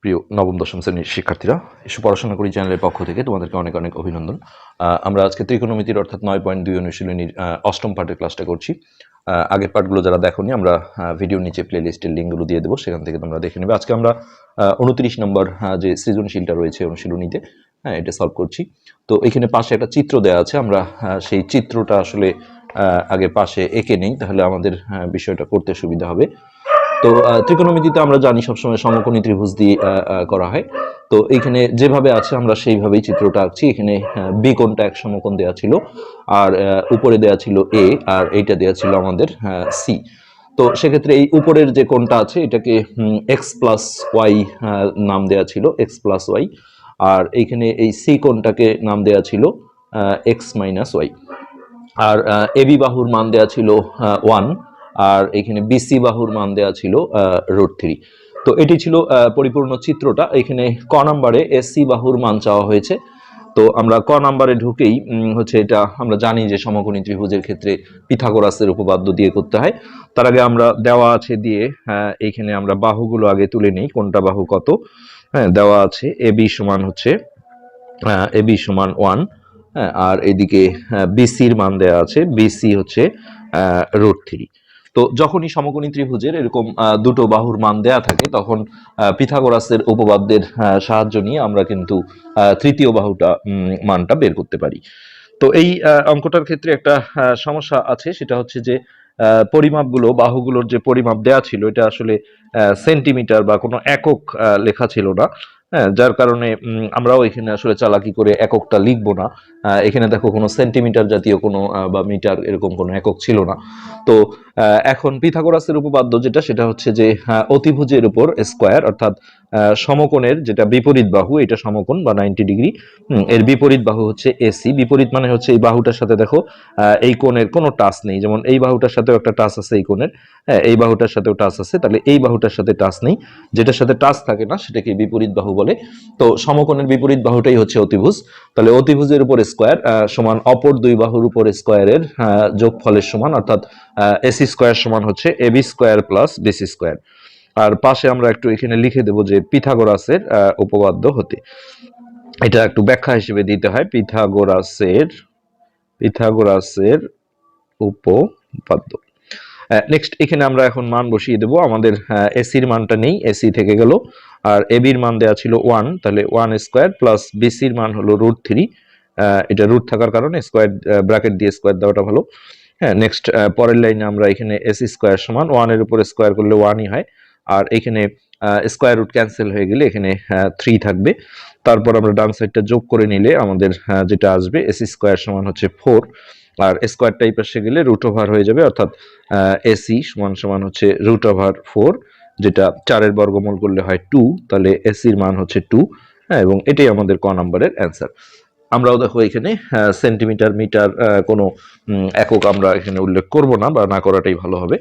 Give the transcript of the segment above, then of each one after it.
প্রিয় নবম দশম শ্রেণীর শিক্ষার্থীরা, এসব পড়াশোনা করি চ্যানেলের পক্ষ থেকে তোমাদেরকে অনেক অনেক অভিনন্দন। আমরা আজকে ত্রিকোণমিতির অর্থাৎ 9.2 অনুশীলনীর অষ্টম পাঠের ক্লাসটা করছি। আগের পাঠগুলো যারা দেখোনি, আমরা ভিডিওর নিচে প্লে লিস্টের লিঙ্কগুলো দিয়ে দেবো, সেখান থেকে তোমরা দেখে নেবে। আজকে আমরা 29 নম্বর যে সৃজনশীলটা রয়েছে অনুশীলনীতে, এটা সলভ করছি। তো এখানে পাশে একটা চিত্র দেওয়া আছে, আমরা সেই চিত্রটা আসলে আগে পাশে এঁকে নেই, তাহলে আমাদের বিষয়টা করতে সুবিধা হবে। তো ত্রিকোণমিতিতে আমরা জানি সবসময় সমকোণী ত্রিভুজ দিয়ে করা হয়। তো এইখানে যেভাবে আছে আমরা সেইভাবেই চিত্রটা আঁকছি। এখানে বি কোণটা এক সমকোণ দেওয়া ছিল, আর উপরে দেওয়া ছিল এ, আর এইটা দেওয়া ছিল আমাদের সি। তো সেক্ষেত্রে এই উপরের যে কোণটা আছে এটাকে এক্স প্লাস ওয়াই নাম দেওয়া ছিল, এক্স প্লাস ওয়াই। আর এইখানে এই সি কোণটাকে নাম দেওয়া ছিল এক্স মাইনাস ওয়াই। আর এবি বাহুর মান দেওয়া ছিল 1, আর এখানে বিসি বাহুর মান দেওয়া ছিল √3। তো এটি ছিল পরিপূর্ণ চিত্রটা। এখানে ক নাম্বারে এসি বাহুর মান চাওয়া হয়েছে। তো আমরা ক নাম্বারে ঢুকেই হচ্ছে এটা আমরা জানি যে সমকোণী ত্রিভুজের ক্ষেত্রে পিথাগোরাসের উপপাদ্য দিয়ে করতে হয়। তার আগে আমরা দেওয়া আছে দিয়ে এইখানে আমরা বাহুগুলো আগে তুলে নিই, কোনটা বাহু কত। দেওয়া আছে এবি সমান হচ্ছে এবি সমান 1, আর এদিকে বিসির মান দেওয়া আছে, বিসি হচ্ছে √3। তো যখনই সমকোণী ত্রিভুজের এরকম দুটো বাহুর মান দেয়া থাকে, তখন পিথাগোরাসের উপপাদ্যের সাহায্য নিয়ে আমরা কিন্তু তৃতীয় বাহুটা মানটা বের করতে পারি। তো এই অঙ্কটার ক্ষেত্রে একটা সমস্যা আছে, সেটা হচ্ছে যে পরিমাপগুলো, বাহুগুলোর যে পরিমাপ দেয়া ছিল এটা আসলে সেন্টিমিটার বা কোনো একক লেখা ছিল না। যার কারণে আমরাও এখানে আসলে চালাকি করে এককটা লিখবো না। এখানে দেখো কোনো সেন্টিমিটার জাতীয় কোনো বা মিটার এরকম কোনো একক ছিল না। তো এখন পিথাগোরাসের উপপাদ্য যেটা, সেটা হচ্ছে যে অতিভুজের উপর স্কোয়ার, অর্থাৎ সমকোণের যেটা বিপরীত বাহু, এটা সমকোণ বা 90 ডিগ্রি, এর বিপরীত বাহু হচ্ছে এসি। বিপরীত মানে হচ্ছে এই বাহুটার সাথে দেখো এই কোণের কোনো টাচ নেই, যেমন এই বাহুটার সাথেও একটা টাচ আছে এই কোণের, এই বাহুটার সাথেও টাচ আছে, তাহলে এই বাহুটার সাথে টাচ নেই। যেটার সাথে টাচ থাকে না সেটাকে বিপরীত বাহু বলে। তো সমকোণের বিপরীত বাহুটাই হচ্ছে অতিভুজ। তাহলে অতিভুজের উপর স্কোয়ার সমান অপর দুই বাহুর উপর স্কোয়ারের যোগফলের সমান, অর্থাৎ এসি স্কোয়ার সমান হচ্ছে AB square plus BC square. আর পাশে আমরা একটু এখানে লিখে দেবো যে পিথাগোরাসের উপপাদ্য হতে, এটা একটু ব্যাখ্যা হিসেবে দিতে হয়, পিথাগোরাসের উপপাদ্য। নেক্সট এখানে আমরা এখন মান বসিয়ে দেবো। আমাদের এসির মানটা নেই, এসি থেকে গেল। আর এবির মান দেওয়া ছিল 1, তাহলে 1 স্কোয়ার প্লাস বিসির মান হলো √3। এটা রুট থাকার কারণে স্কোয়ার ব্র্যাকেট দিয়ে স্কোয়ার দেওয়াটা ভালো। নেক্সট পরের লাইনে আমরা এখানে এসি স্কোয়ার সমান 1 এর উপর স্কোয়ার করলে 1ই হয়, আর এখানে স্কোয়ার রুট ক্যান্সেল হয়ে গেলে এখানে 3 থাকবে। তারপর আমরা ডান সাইডটা যোগ করে নিলে আমাদের যেটা আসবে এসি স্কোয়ার সমান হচ্ছে 4, আর স্কোয়ার টাইপ এসে গেলে রুট ওভার হয়ে যাবে, অর্থাৎ এসি সমান সমান হচ্ছে √4, যেটা 4-এর বর্গমূল করলে হয় 2, তাহলে এসির মান হচ্ছে 2। এবং এটাই আমাদের ক নাম্বারের অ্যান্সার। আমরাও দেখো এখানে সেন্টিমিটার, মিটার কোনো একক আমরা এখানে উল্লেখ করব না, বা না করাটাই ভালো হবে।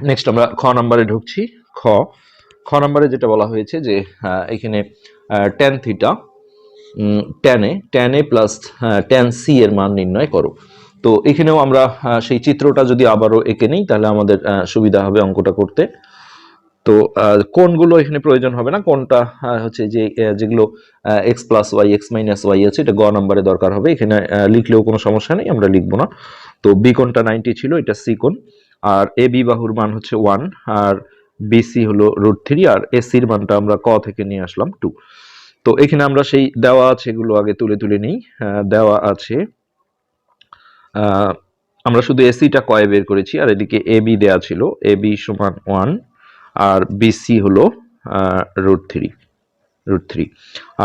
নেক্সট আমরা খ নাম্বারে ঢুকছি। খ নাম্বারে যেটা বলা হয়েছে যে এখানে tan theta, tan A plus tan C এর মান নির্ণয় করো। তো এখানেও আমরা সেই চিত্রটা যদি আবারও এঁকে নিই, তাহলে আমাদের সুবিধা হবে অঙ্কটা করতে। তো কোনগুলো এখানে প্রয়োজন হবে না, কোনটা হচ্ছে যে যেগুলো x plus y, x minus y আছে, এটা গ নাম্বারে দরকার হবে। এখানে লিখলেও কোনো সমস্যা নেই, আমরা লিখবো না। তো বি কোণটা 90 ছিল, এটা সি কোণ। আর এ বি বাহুর মান হচ্ছে 1, আর বিসি হলো √3, আর এসির মানটা আমরা ক থেকে নিয়ে আসলাম 2। তো এখানে আমরা সেই দেওয়া আছে এগুলো আগে তুলে তুলে নিই। দেওয়া আছে, আমরা শুধু এসিটা কয়ে বের করেছি, আর এদিকে এ বি দেওয়া ছিল, এ বি সমান 1, আর বিসি হলো √3।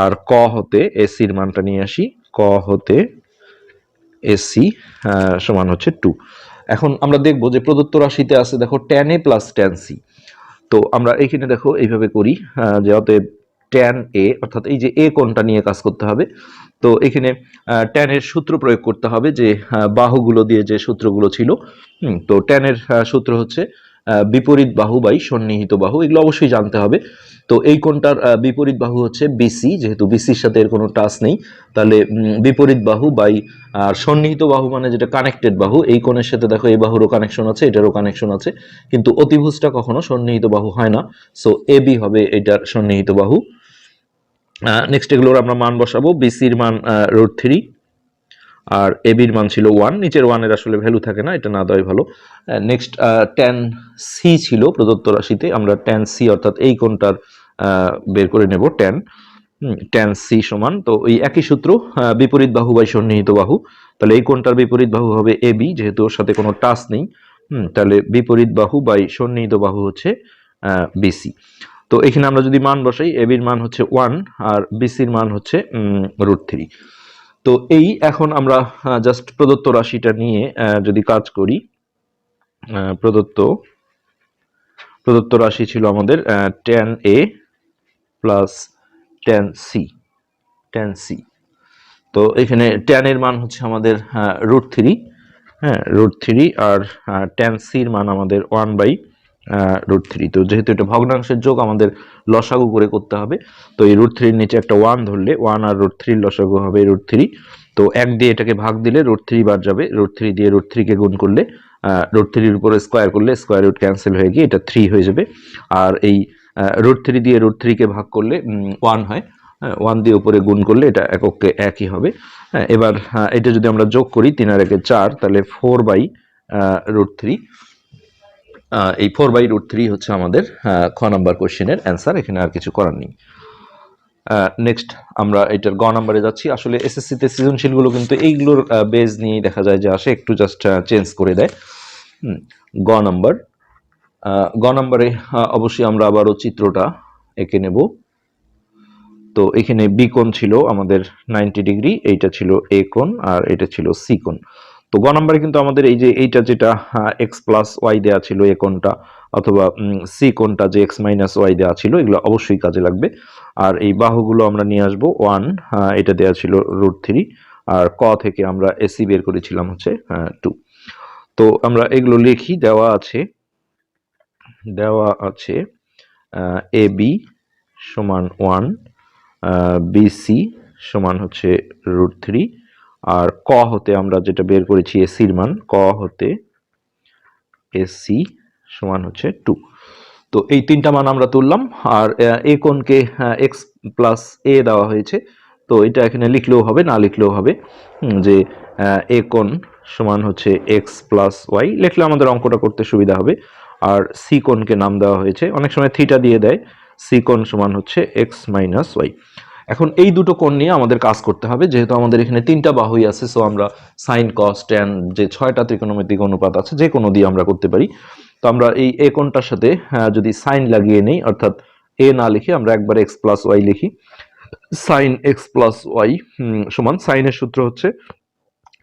আর ক হতে এসির মানটা নিয়ে আসি, ক হতে এসি সমান হচ্ছে 2। এখন আমরা দেখবো যে প্রদত্ত রাশিতে আছে দেখো tan A plus tan C. তো আমরা এখানে দেখো এইভাবে করি যে অতএব ট্যান এ, অর্থাৎ এই যে এ কোণটা নিয়ে কাজ করতে হবে। তো এখানে ট্যানের সূত্র প্রয়োগ করতে হবে, যে বাহুগুলো দিয়ে যে সূত্রগুলো ছিল। তো ট্যানের সূত্র হচ্ছে বিপরীত বাহু বাই সন্নিহিত বাহু, এগুলো অবশ্যই জানতে হবে। তো এই কোণটার বিপরীত বাহু হচ্ছে বিসি, যেহেতু বিসির সাথে এর কোনো টাচ নেই, তাহলে বিপরীত বাহু বাই আর সন্নিহিত বাহু মানে যেটা কানেক্টেড বাহু, এই কোণের সাথে দেখো এই বাহুরও কানেকশন আছে, এটারও কানেকশন আছে, কিন্তু অতিভুজটা কখনো সন্নিহিত বাহু হয় না। সো এবি হবে এটার সন্নিহিত বাহু। নেক্সট এগুলোর আমরা মান বসাবো। বিসির মান √3 আর এবির মান ছিল 1, নিচের 1 এর আসলে ভ্যালু থাকে না, এটা না দেওয়াই ভালো। নেক্সট tan সি ছিল প্রদত্ত রাশিতে, আমরা tan সি অর্থাৎ এই কোণটার বের করে নেব tan সি সমান, তো এই একই সূত্র, বিপরীত বাহু বাই সন্নিহিত বাহু, তাহলে এই কোণটার বিপরীত বাহু হবে এবি, যেহেতু ওর সাথে কোনো টাচ নেই, তাহলে বিপরীত বাহু বাই সন্নিহিত বাহু হচ্ছে বিসি। তো এখানে আমরা যদি মান বসাই, এবির মান হচ্ছে 1 আর বিসির মান হচ্ছে √3। তো এই এখন আমরা জাস্ট প্রদত্ত রাশিটা নিয়ে যদি কাজ করি, প্রদত্ত রাশি ছিল আমাদের tan a plus tan c। তো এখানে tan এর মান হচ্ছে আমাদের √3, হ্যাঁ √3, আর tan c এর মান আমাদের 1/√3। তো যেহেতু এটা ভগ্নাংশের যোগ, আমাদের লসাগু করে করতে হবে, তো এই √3 এর নিচে একটা 1 ধরলে 1 আর √3 লসাগু হবে √3। তো 1 দিয়ে এটাকে ভাগ দিলে √3 বার যাবে, √3 দিয়ে √3 কে গুণ করলে √3 এর উপরে স্কয়ার করলে স্কয়ার রুট ক্যান্সেল হয়ে গিয়ে এটা 3 হয়ে যাবে, আর এই √3 দিয়ে √3 কে ভাগ করলে 1 হয়, 1 দিয়ে উপরে গুণ করলে এটা এককে একই হবে। এবার এটা যদি আমরা যোগ করি 3 আর 1 4, তাহলে 4/√3, এই 4/√3 হচ্ছে আমাদের খ নাম্বার কোশ্চেনের অ্যান্সার, এখানে আর কিছু করার নেই। নেক্সট আমরা এটার গ নাম্বারে যাচ্ছি। আসলে এসএসসিতে সৃজনশীলগুলো কিন্তু এইগুলোর বেজ নিয়েই দেখা যায় যে আসে, একটু জাস্ট চেঞ্জ করে দেয়। গ নাম্বারে অবশ্যই আমরা আবারও চিত্রটা এঁকে নেব। তো এখানে বি কোণ ছিল আমাদের 90 ডিগ্রি, এইটা ছিল এ কোণ আর এটা ছিল সি কোণ। তো গ নম্বরে কিন্তু আমাদের এই যে এইটা যেটা x প্লাস ওয়াই দেওয়া ছিল এ কোণটা, অথবা সি কোণটা যে x মাইনাস ওয়াই দেওয়া ছিল, এগুলো অবশ্যই কাজে লাগবে। আর এই বাহুগুলো আমরা নিয়ে আসবো 1, এটা দেওয়া ছিল √3, আর ক থেকে আমরা এসি বের করেছিলাম হচ্ছে 2। তো আমরা এগুলো লিখি, দেওয়া আছে এ বি সমান 1, বিসি সমান হচ্ছে √3, আর ক হতে আমরা যেটা বের করেছি এসির মান, ক হতে এসি সমান হচ্ছে 2। তো এই তিনটা মান আমরা তুললাম, আর এ কোণকে x প্লাস এ দেওয়া হয়েছে, তো এটা এখানে লিখলেও হবে, না লিখলেও হবে, যে এ কোণ সমান হচ্ছে x প্লাস ওয়াই, লিখলে আমাদের অঙ্কটা করতে সুবিধা হবে। আর সি কোণকে নাম দেওয়া হয়েছে, অনেক সময় থিটা দিয়ে দেয়, সি কোণ সমান হচ্ছে x মাইনাস ওয়াই। এখন এই দুটো কোণ নিয়ে আমাদের কাজ করতে হবে, যেহেতু আমাদের এখানে তিনটা বাহুই আছে, সো আমরা সাইন কস ট্যান যে 6টা ত্রিকোণমিতিক অনুপাত আছে, যে কোনো দিয়ে আমরা করতে পারি। তো আমরা এই এ কোণটার সাথে যদি সাইন লাগিয়ে নেই, অর্থাৎ এ না লিখে আমরা একবার x প্লাস ওয়াই লিখি, সাইন x প্লাস ওয়াই সমান, সাইনের সূত্র হচ্ছে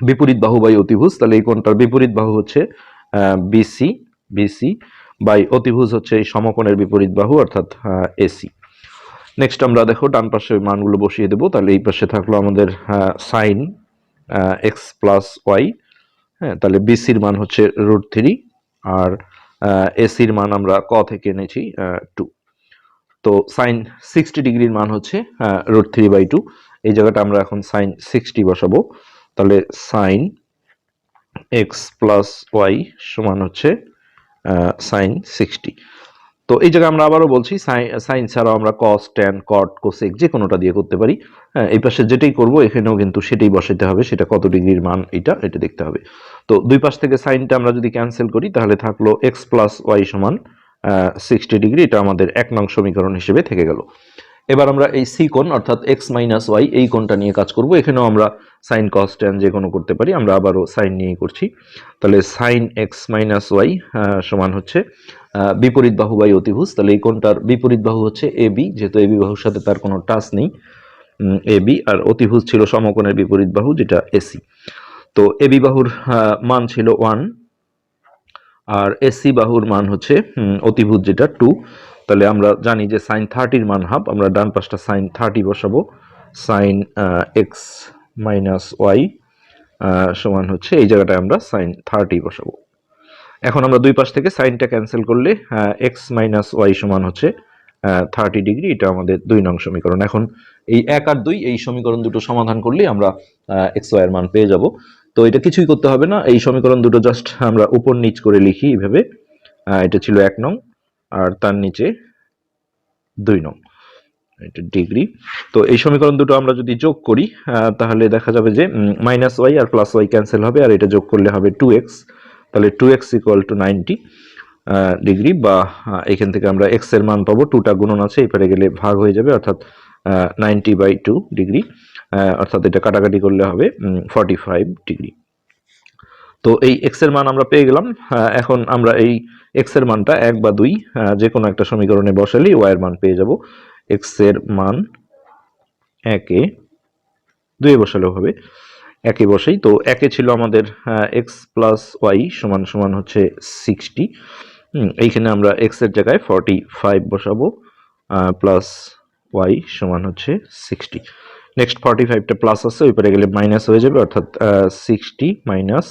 বিপরীত বাহু বাই অতিভুজ, তাহলে এই কোণটার বিপরীত বাহু হচ্ছে বিসি বাই অতিভুজ হচ্ছে এই সমকোণের বিপরীত বাহু অর্থাৎ এসি। নেক্সট আমরা দেখো ডান পাশে মানগুলো বসিয়ে দেবো, তাহলে এই পাশে থাকলো আমাদের সাইন x প্লাস ওয়াই, হ্যাঁ, তাহলে বিসির মান হচ্ছে √3, আর এসির মান আমরা ক থেকে এনেছি 2। তো সাইন 60 ডিগ্রির মান হচ্ছে √3/2, এই জায়গাটা আমরা এখন সাইন 60 বসাবো, তাহলে সাইন x প্লাস ওয়াই সমান হচ্ছে সাইন 60। তো এই জায়গায় আমরা আবারও বলছি, সাইন ছাড়াও আমরা কস ট্যান কট কোসেক যে কোনোটা দিয়ে করতে পারি। এই পাশে যেটাই করব এখানেও কিন্তু সেটাই বসাতে হবে, সেটা কত ডিগ্রির মান এটা দেখতে হবে। তো দুই পাশ থেকে সাইনটা আমরা যদি ক্যান্সেল করি, তাহলে থাকলো x প্লাস ওয়াই সমান 60 ডিগ্রি, এটা আমাদের 1 নং সমীকরণ হিসেবে থেকে গেল। এবার আমরা এই সি কোণ অর্থাৎ x মাইনাস ওয়াই এই কোণটা নিয়ে কাজ করব, এখানেও আমরা সাইন কস ট্যান যে কোনো করতে পারি, আমরা আবারও সাইন নিয়েই করছি। তাহলে সাইন x মাইনাস ওয়াই সমান হচ্ছে বিপরীত বাহু বাই অতিভুজ, তাহলে এই কোণটার বিপরীত বাহু হচ্ছে এবি, যেহেতু এবি বাহুর সাথে তার কোনো টাচ নেই, এবি, আর অতিভুজ ছিল সমকোণের বিপরীত বাহু যেটা এসি। তো এবি বাহুর মান ছিল 1, আর এসি বাহুর মান হচ্ছে অতিভুজ যেটা 2। তাহলে আমরা জানি যে সাইন 30 মান হাফ, আমরা ডান পাশটা সাইন 30 বসাবো, সাইন x মাইনাস ওয়াই সমান হচ্ছে এই জায়গাটায় আমরা সাইন 30 বসাবো। এখন আমরা দুই পাশ থেকে সাইনটা ক্যান্সেল করলে x মাইনাস ওয়াই সমান হচ্ছে 30°, এটা আমাদের 2 নং সমীকরণ। এখন এই 1 আর 2 এই সমীকরণ দুটো সমাধান করলেই আমরা এক্স ওয়াই এর মান পেয়ে যাব। তো এটা কিছুই করতে হবে না, এই সমীকরণ দুটো জাস্ট আমরা উপর নিচ করে লিখি এইভাবে। এটা ছিল 1 নং আর তার নিচে 2 নং, এটা ডিগ্রি। তো এই সমীকরণ দুটো আমরা যদি যোগ করি তাহলে দেখা যাবে যে মাইনাস ওয়াই আর প্লাস ওয়াই ক্যান্সেল হবে, আর এটা যোগ করলে হবে 2x। তাহলে 2x ইকুয়াল টু 90°, বা এখান থেকে আমরা x এর মান পাবো, 2টা গুণন আছে এপারে গেলে ভাগ হয়ে যাবে, অর্থাৎ 90/2°, অর্থাৎ এটা কাটাকাটি করলে হবে 45°। তো এই x এর মান আমরা পেয়ে গেলাম। এখন আমরা এই x এর মানটা 1 বা 2 যে কোনো একটা সমীকরণে বসালেই y এর মান পেয়ে যাব। x এর মান 1 এ, 2 এ বসালেও হবে, 1 এ বসাই। তো 1 এ ছিল আমাদের x প্লাস y সমান সমান হচ্ছে 60। এইখানে আমরা x এর জায়গায় 45 বসাবো, প্লাস y সমান হচ্ছে 60। নেক্সট 45টা প্লাস আছে, ওই পারে গেলে মাইনাস হয়ে যাবে, অর্থাৎ 60 মাইনাস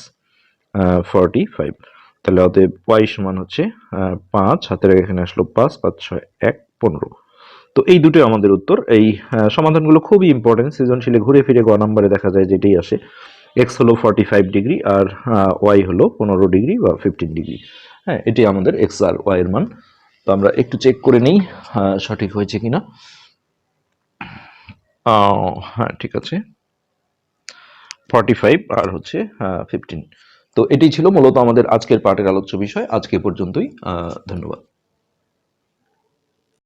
45। তাহলে অতএব y সমান হচ্ছে 5, হাতের এখানে আসলো 5, 5 6 1 15। তো এই দুটোই আমাদের উত্তর। এই সমাধানগুলো খুবই ইম্পর্টেন্ট, সৃজনশীলে ঘুরে ফিরে গ নম্বরে দেখা যায় যেটাই আসে। x হলো 45°, আর y হলো 15° বা 15°। হ্যাঁ, এটি আমাদের x আর y এর মান। তো আমরা একটু চেক করে নেই সঠিক হয়েছে কিনা। হ্যাঁ, ঠিক আছে, 45 আর হচ্ছে 15। তো এটাই ছিল মূলত আমাদের আজকের পাঠের আলোচ্য বিষয়। আজকে পর্যন্তই, ধন্যবাদ।